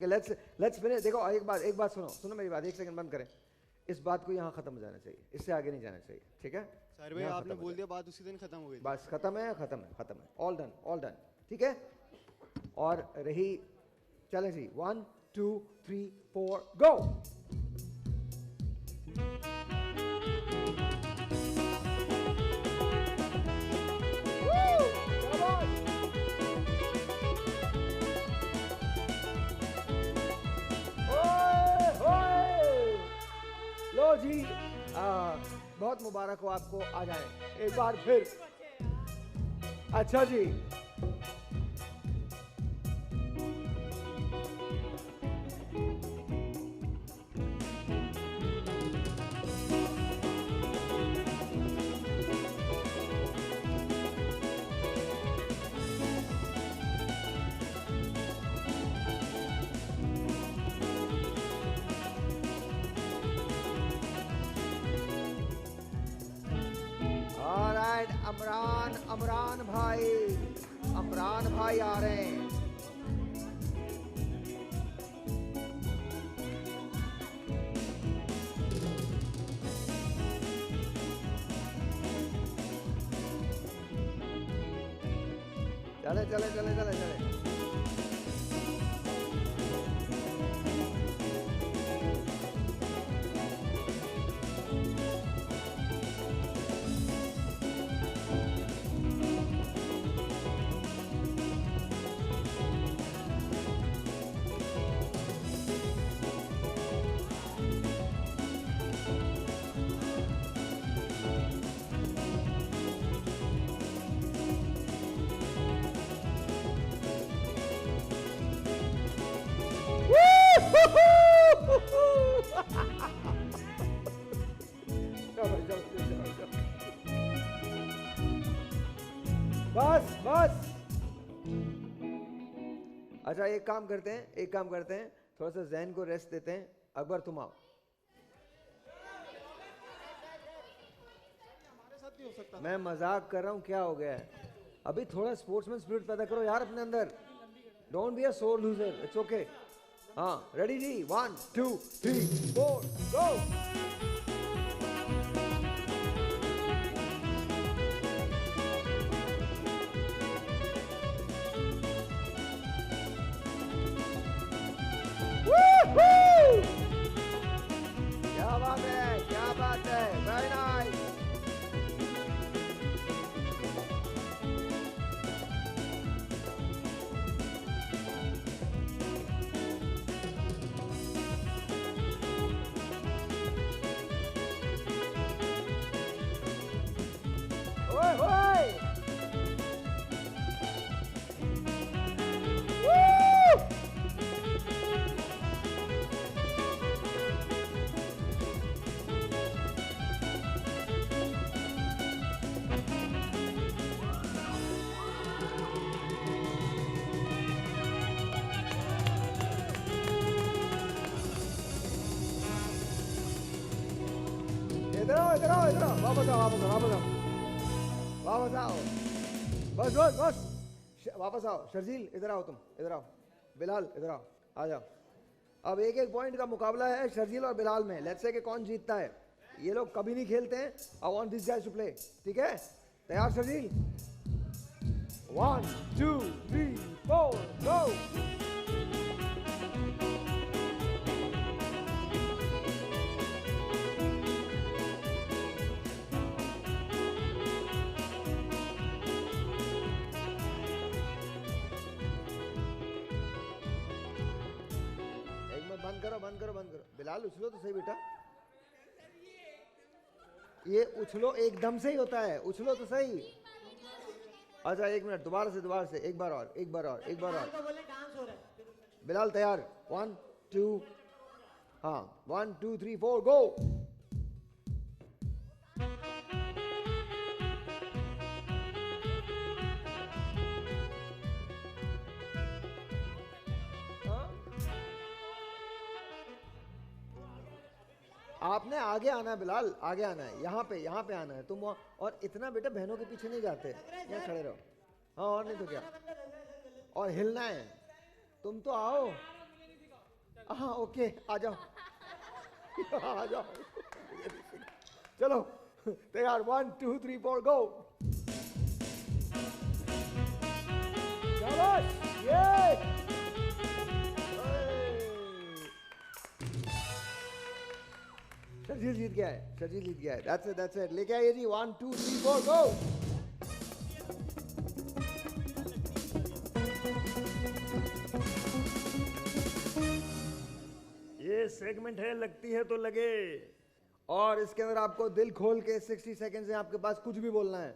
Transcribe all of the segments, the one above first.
Let's finish. देखो एक बात सुनो मेरी बात, एक सेकंड बंद करें। इस बात को यहाँ खत्म हो जाना चाहिए, इससे आगे नहीं जाना चाहिए, ठीक है? सर भाई आपने बोल दिया, बात उसी दिन खत्म हो गई। बस खत्म है, ऑल डन, ठीक है? और रही, चले जी, 1 2 3 4 गो। लो जी, बहुत मुबारक हो आपको, आ जाए एक बार फिर। अच्छा जी, ऑलराइट, अमरान भाई आ रहे हैं। चले। बस। अच्छा, एक काम करते हैं, थोड़ा सा जहन को रेस्ट देते हैं। अकबर तुम आओ। मैं मजाक कर रहा हूँ, क्या हो गया है? अभी थोड़ा स्पोर्ट्समैन स्पिरिट पैदा करो यार अपने अंदर। डोंट बी अ सोर लूजर, इट्स ओके। हाँ, रेडी जी, 1 2 3 4 गो। क्या बात है, वेरी नाइस। ओए होए, इधर आओ, वापस आओ। बस, वापस आओ। शर्जील इधर आओ, इधर आओ। बिलाल इधर आओ, आ जाओ। अब एक पॉइंट का मुकाबला है शर्जील और बिलाल में। लेट्स से कि कौन जीतता है। ये लोग कभी नहीं खेलते हैं। I want this guys to play, ठीक है? तैयार शर्जील? 1 2 3 4 गो। बंद करो। बिलाल उछलो तो सही बेटा। ये उछलो एकदम से ही होता है, उछलो तो सही। अच्छा, 1 मिनट, दोबारा से एक बार और। बिलाल तैयार? 1 2, हाँ 1 2 3 4 गो। आपने आगे आना है बिलाल, आगे आना है, यहाँ पे आना है तुम। और इतना बेटा बहनों के पीछे नहीं जाते, यहाँ खड़े रहो। हाँ, और नहीं तो क्या, और हिलना है। तुम तो आओ। ओके आ जाओ आ जाओ चलो तैयार 1 2 3 4 गो शाबाश ये शर्जील जीत गया है शर्जील जीत गया है दैट्स इट लेके आइए जी 1 2 3 4 गो ये सेगमेंट है लगती है तो लगे और इसके अंदर आपको दिल खोल के 60 सेकंड से आपके पास कुछ भी बोलना है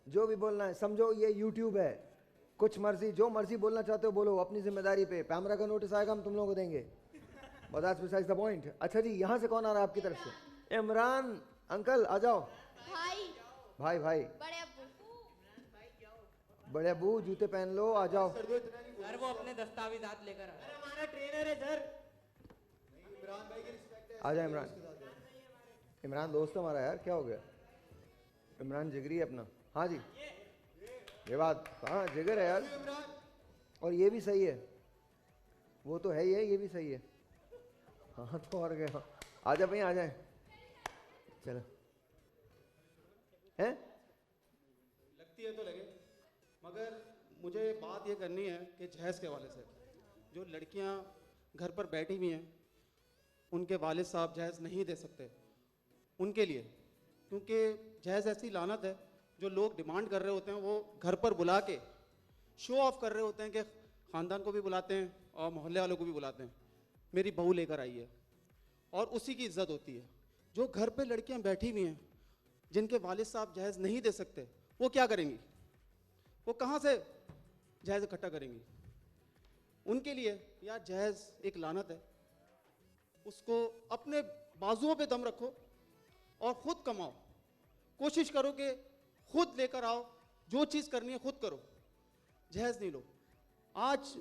जो भी बोलना है समझो ये YouTube है कुछ मर्जी जो मर्जी बोलना चाहते हो बोलो अपनी जिम्मेदारी पे कैमरा का नोटिस आएगा हम तुम लोगों को देंगे But that's besides the point. अच्छा जी यहाँ से कौन आ रहा है आपकी तरफ से इमरान अंकल आ जाओ भाई भाई बड़े अबू जूते पहन लो आ जाओ सर वो अपने दस्तावेजात लेकर आ हमारा ट्रेनर है सर आ जाओ इमरान दोस्त हमारा यार क्या हो गया इमरान जिगरी है अपना हाँ जी ये बात हाँ जिगर है यार और ये भी सही है वो तो है ही है ये भी सही है हाँ तो और गया आ जाए भैया आ जाए चलो हैं लगती है तो लगे मगर मुझे बात ये करनी है कि जहेज के वाले से जो लड़कियां घर पर बैठी हुई हैं उनके वालिद साहब जहेज नहीं दे सकते उनके लिए क्योंकि जहेज ऐसी लानत है जो लोग डिमांड कर रहे होते हैं वो घर पर बुला के शो ऑफ कर रहे होते हैं कि ख़ानदान को भी बुलाते हैं और मोहल्ले वालों को भी बुलाते हैं मेरी बहू लेकर आई है और उसी की इज्जत होती है जो घर पे लड़कियां बैठी हुई हैं जिनके वालिद साहब जहेज नहीं दे सकते वो क्या करेंगी वो कहाँ से जहेज इकट्ठा करेंगी उनके लिए यार जहेज एक लानत है उसको अपने बाजुओं पे दम रखो और खुद कमाओ कोशिश करो कि खुद लेकर आओ जो चीज़ करनी है खुद करो जहेज नहीं लो आज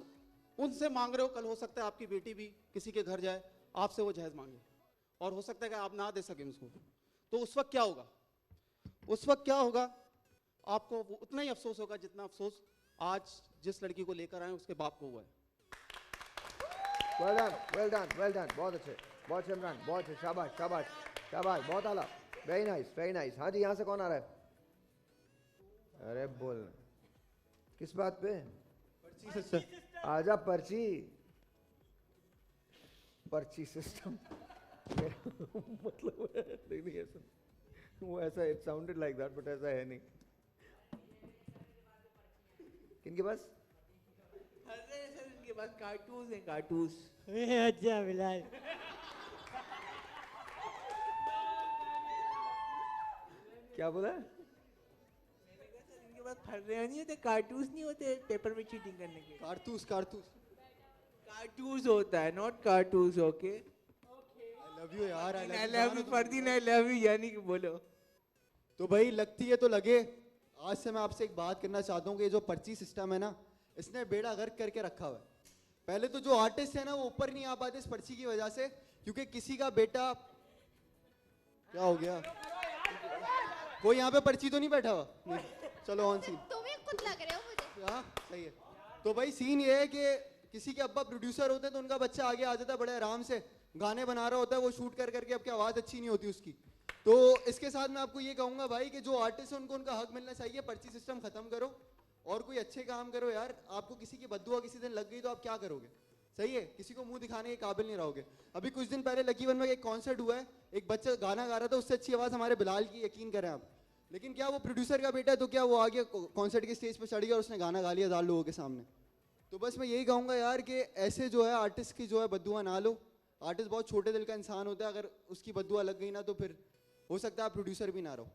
उनसे मांग रहे हो कल हो सकता है आपकी बेटी भी किसी के घर जाए आपसे वो जहेज मांगे और हो सकता है कि आप ना दे सकें उसको तो उस वक्त क्या होगा उस वक्त क्या होगा आपको उतना ही अफसोस होगा जितना अफसोस आज जिस लड़की को लेकर आए उसके बाप को हुआ है वेल डन बहुत अच्छे इमरान बहुत अच्छे शाबाश बहुत आला वेरी नाइस हाँ जी यहाँ से कौन आ रहा है अरे बोल किस बात पे आजा पर्ची सिस्टम मतलब वो ऐसा it sounded like that but ऐसा है नहीं किनके पास इनके पास कार्टून्स हैं कार्टून्स अच्छा बिलाल क्या बोला इनके पास फर्रे नहीं होते कार्टून्स नहीं होते पेपर में चीटिंग करने के कार्टून्स होता है not cartoons okay I love you यार I love you Fardeen I love you यानी कि बोलो तो भाई लगती है तो लगे आज से मैं आपसे एक बात करना चाहता हूँ कि जो पर्ची सिस्टम है ना इसने बेड़ा गर्क करके रखा हुआ है पहले तो जो आर्टिस्ट है ना वो ऊपर नहीं आ पाते इस पर्ची की वजह से क्योंकि किसी का बेटा क्या हो गया कोई यहाँ पे पर्ची तो नहीं बैठा हुआ चलो ऑन सीन तुम्हें खुद लग रहे हो मुझे हाँ सही है तो भाई सीन ये है कि किसी के अब्बा प्रोड्यूसर होते हैं तो उनका बच्चा आगे आ जाता है बड़े आराम से गाने बना रहा होता है वो शूट कर करके आपकी आवाज़ अच्छी नहीं होती उसकी तो इसके साथ मैं आपको ये कहूँगा भाई कि जो आर्टिस्ट है उनको उनका हक मिलना चाहिए पर्ची सिस्टम खत्म करो और कोई अच्छे काम करो यार आपको किसी की बद्दुआ किसी दिन लग गई तो आप क्या करोगे सही है किसी को मुंह दिखाने के काबिल नहीं रहोगे अभी कुछ दिन पहले लकी वन में एक कॉन्सर्ट हुआ है एक बच्चा गाना गा रहा था उससे अच्छी आवाज़ हमारे बिलाल की यकीन करें आप लेकिन क्या वो प्रोड्यूसर का बेटा है तो क्या वो आगे कॉन्सर्ट के स्टेज पर चढ़ गया और उसने गाना गा लिया 1000 लोगों के सामने तो बस मैं यही कहूँगा यार कि ऐसे जो है आर्टिस्ट की जो है बद्दुआ ना लो आर्टिस्ट बहुत छोटे दिल का इंसान होता है अगर उसकी बद्दुआ लग गई ना तो फिर हो सकता है आप प्रोड्यूसर भी ना रहो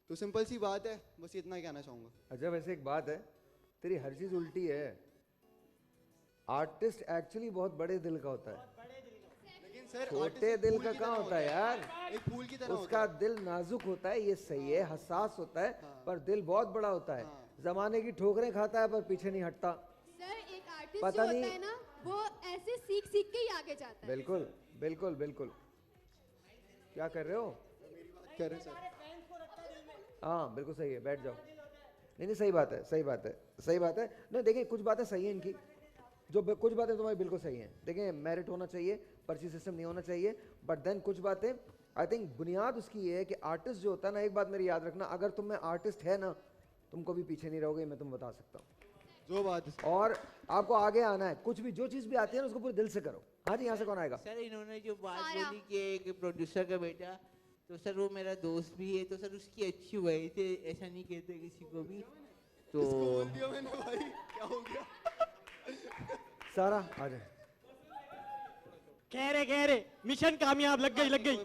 तो सिंपल सी बात है बस इतना ही कहना चाहूँगा अच्छा वैसे एक बात है तेरी हर चीज उल्टी है आर्टिस्ट एक्चुअली बहुत बड़े दिल का होता है लेकिन सर छोटे दिल का कहाँ होता है यार एक फूल की तरह उसका दिल नाजुक होता है ये सही है हसास होता है पर दिल बहुत बड़ा होता है जमाने की ठोकरें खाता है पर पीछे नहीं हटता सर एक आर्टिस्ट पता जो होता नहीं- है ना वो ऐसे सीख सीख के ही आगे जाता है बिल्कुल बिल्कुल बिल्कुल क्या कर रहे हो कह रहे हैं सर हाँ बिल्कुल सही है बैठ जाओ नहीं नहीं सही बात है नहीं देखिए कुछ बातें सही है इनकी कुछ बातें तुम्हारी बिल्कुल सही हैं। देखें, मेरिट होना चाहिए, पर्ची सिस्टम नहीं होना चाहिए, बट देन कुछ बातें आई थिंक बुनियाद उसकी ये है कि आर्टिस्ट जो होता है ना, एक बात मेरी याद रखना, अगर तुम में आर्टिस्ट है ना, तुम कभी पीछे नहीं रहोगे, मैं तुम्हें बता सकता हूँ। जो बात और आपको आगे आना है, कुछ भी जो चीज़ भी आती है ना उसको पूरे दिल से करो। हाँ जी, यहाँ से कौन आएगा? सर इन्होंने जो बात सारा। बोली कि एक प्रोड्यूसर का बेटा, तो सर वो मेरा दोस्त भी है, तो सर उसकी अच्छी वजह से ऐसा नहीं कहते किसी को भी। तो मैंने भाई क्या हो गया? सारा आ जाए। कह रहे मिशन कामयाब, लग गई।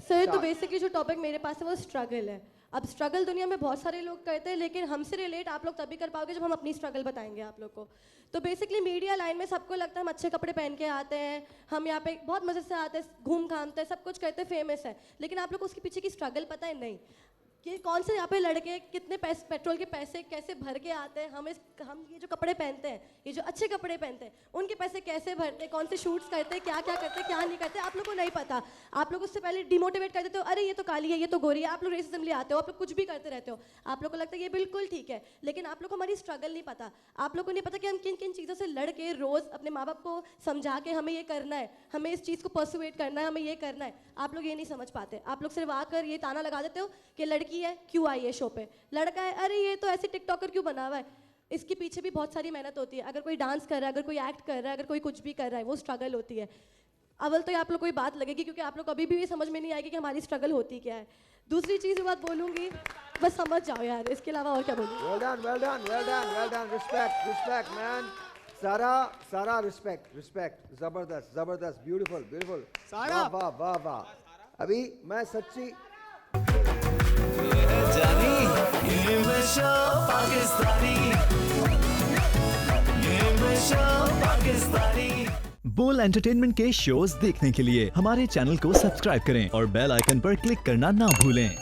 सर तो बेसिकली जो टॉपिक मेरे पास है वो स्ट्रगल है। अब स्ट्रगल दुनिया में बहुत सारे लोग करते हैं, लेकिन हमसे रिलेट आप लोग तभी कर पाओगे जब हम अपनी स्ट्रगल बताएंगे आप लोग को। तो बेसिकली मीडिया लाइन में सबको लगता है हम अच्छे कपड़े पहन के आते हैं, हम यहाँ पे बहुत मज़े से आते हैं, घूम घामते हैं, सब कुछ करते हैं, फेमस है, लेकिन आप लोग को उसके पीछे की स्ट्रगल पता है नहीं कि कौन से यहाँ पे लड़के कितने पैसे, पेट्रोल के पैसे कैसे भर के आते हैं, हम ये जो कपड़े पहनते हैं, ये जो अच्छे कपड़े पहनते हैं, उनके पैसे कैसे भरते हैं, कौन से शूट्स करते हैं, क्या क्या करते हैं, क्या नहीं करते, आप लोग को नहीं पता। आप लोग उससे पहले डिमोटिवेट कर देते हो, अरे ये तो काली है, ये तो गोरी है, आप लोग रेसिज्म ले आते हो, आप लोग कुछ भी करते रहते हो, आप लोग को लगता है ये बिल्कुल ठीक है, लेकिन आप लोग को हमारी स्ट्रगल नहीं पता। आप लोग को नहीं पता कि हम किन किन चीज़ों से लड़ के रोज़ अपने माँ बाप को समझा के हमें ये करना है, हमें इस चीज़ को परसुएट करना है, हमें ये करना है। आप लोग ये नहीं समझ पाते। आप लोग सिर्फ आकर ये ताना लगा देते हो कि लड़की है क्यों आई है शो पे, लड़का है अरे ये तो ऐसे टिकटॉकर क्यों बना हुआ है। इसके पीछे भी बहुत सारी मेहनत होती है। अगर कोई डांस कर रहा है, अगर कोई एक्ट कर रहा है, अगर कोई कुछ भी कर रहा है, वो स्ट्रगल होती है। अव्वल तो ये आप लोग कोई बात लगेगी, क्योंकि आप लोग कभी भी ये समझ में नहीं आएगी कि हमारी स्ट्रगल होती क्या है। दूसरी चीज़ बात बोलूँगी, बस समझ जाओ यार, इसके अलावा और क्या बोलूँ। Well done, well done, well done, well done. Respect, man. सारा respect. जबरदस्त, beautiful. सारा। वाह, वाह. अभी मैं सच्ची बोल एंटरटेनमेंट के शोज देखने के लिए हमारे चैनल को सब्सक्राइब करें और बेल आइकन पर क्लिक करना ना भूलें।